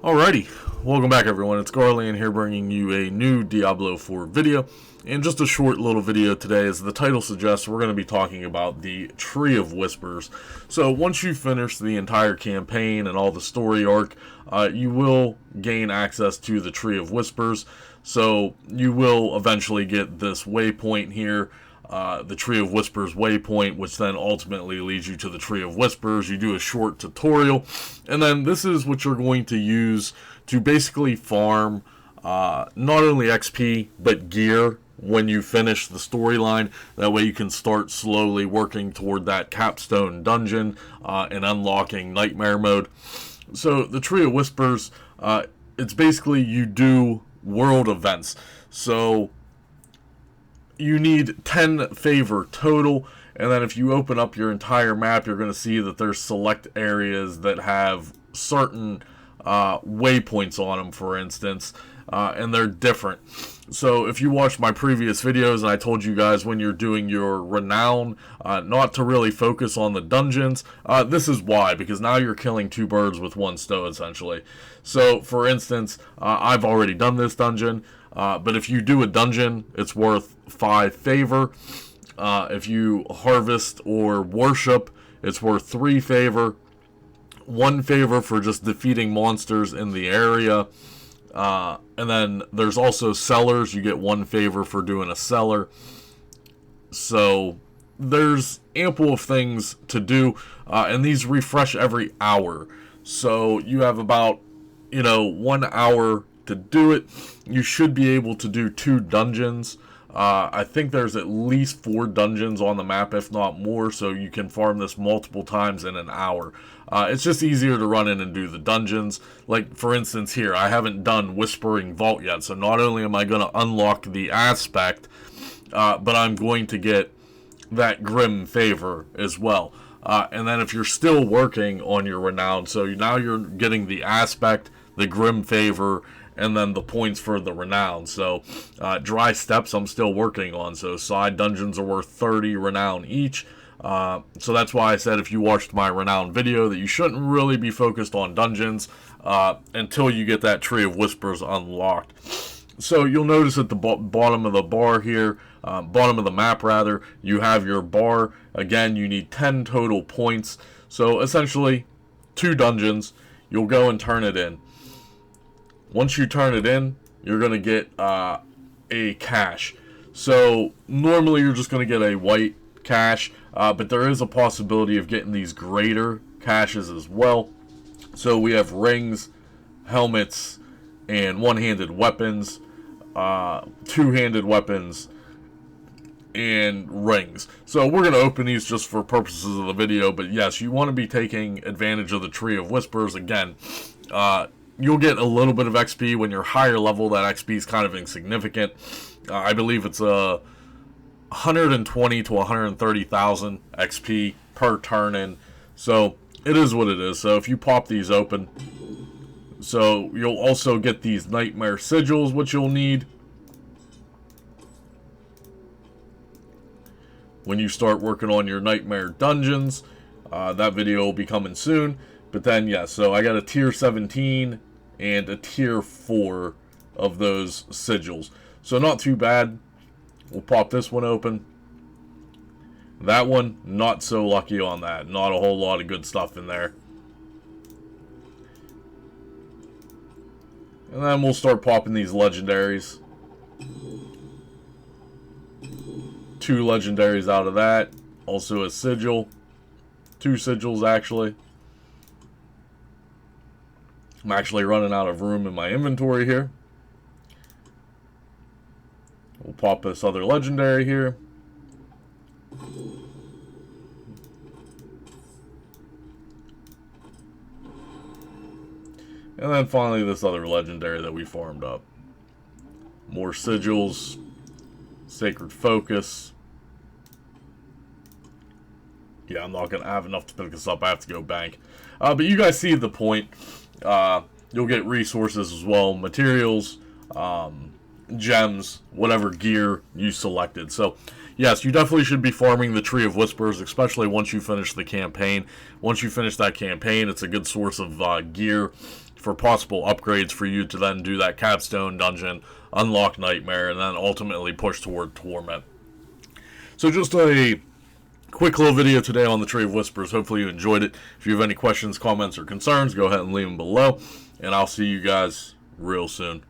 Alrighty, welcome back everyone, it's Garlaanx here bringing you a new Diablo 4 video, and just a short little video today. As the title suggests, we're going to be talking about the Tree of Whispers. So once you finish the entire campaign and all the story arc, you will gain access to the Tree of Whispers, so you will eventually get this waypoint here. The Tree of Whispers waypoint, which then ultimately leads you to the Tree of Whispers. You do a short tutorial, and then this is what you're going to use to basically farm not only XP, but gear when you finish the storyline. That way you can start slowly working toward that capstone dungeon and unlocking Nightmare mode. So the Tree of Whispers, it's basically you do world events. So you need 10 favor total, and then if you open up your entire map, you're going to see that there's select areas that have certain waypoints on them, for instance, and they're different. So if you watched my previous videos, and I told you guys when you're doing your renown, not to really focus on the dungeons, this is why, because now you're killing two birds with one stone, essentially. So, for instance, I've already done this dungeon, but if you do a dungeon, it's worth 5 favor. If you harvest or worship, it's worth 3 favor. 1 favor for just defeating monsters in the area. And then there's also sellers. You get 1 favor for doing a seller. So there's ample of things to do. And these refresh every hour. So you have about, 1 hour to do it. You should be able to do 2 dungeons. I think there's at least 4 dungeons on the map, if not more, so you can farm this multiple times in an hour. It's just easier to run in and do the dungeons. Like, for instance, here, I haven't done Whispering Vault yet, so not only am I going to unlock the aspect, but I'm going to get that Grim Favor as well. And then if you're still working on your Renown, so now you're getting the aspect, the Grim Favor, and then the points for the Renown. So, Dry Steps I'm still working on. So, side dungeons are worth 30 Renown each. So that's why I said if you watched my Renown video that you shouldn't really be focused on dungeons until you get that Tree of Whispers unlocked. So, you'll notice at the bottom of the bar here, bottom of the map rather, you have your bar. Again, you need 10 total points. So, essentially, 2 dungeons. You'll go and turn it in. Once you turn it in, you're going to get a cache. So, normally you're just going to get a white cache, but there is a possibility of getting these greater caches as well. So, we have rings, helmets, and one-handed weapons, two-handed weapons, and rings. So, we're going to open these just for purposes of the video, but yes, you want to be taking advantage of the Tree of Whispers. Again, you'll get a little bit of XP. When you're higher level, that XP is kind of insignificant. I believe it's 120 to 130,000 XP per turn in. So it is what it is. So if you pop these open, so you'll also get these Nightmare Sigils, which you'll need when you start working on your Nightmare dungeons. That video will be coming soon. But then, yeah, so I got a tier 17 and a tier 4 of those sigils. So not too bad. We'll pop this one open. That one, not so lucky on that. Not a whole lot of good stuff in there. And then we'll start popping these legendaries. 2 legendaries out of that. Also a sigil. 2 sigils, actually. I'm actually running out of room in my inventory here. We'll pop this other legendary here. And then finally this other legendary that we farmed up. More sigils. Sacred Focus. Yeah, I'm not going to have enough to pick this up. I have to go bank. But you guys see the point. You'll get resources as well, materials, gems, whatever gear you selected. So, yes, you definitely should be farming the Tree of Whispers, especially once you finish the campaign. Once you finish that campaign, it's a good source of gear for possible upgrades for you to then do that capstone dungeon, unlock Nightmare, and then ultimately push toward Torment. So just a quick little video today on the Tree of Whispers. Hopefully you enjoyed it. If you have any questions, comments, or concerns, go ahead and leave them below, and I'll see you guys real soon.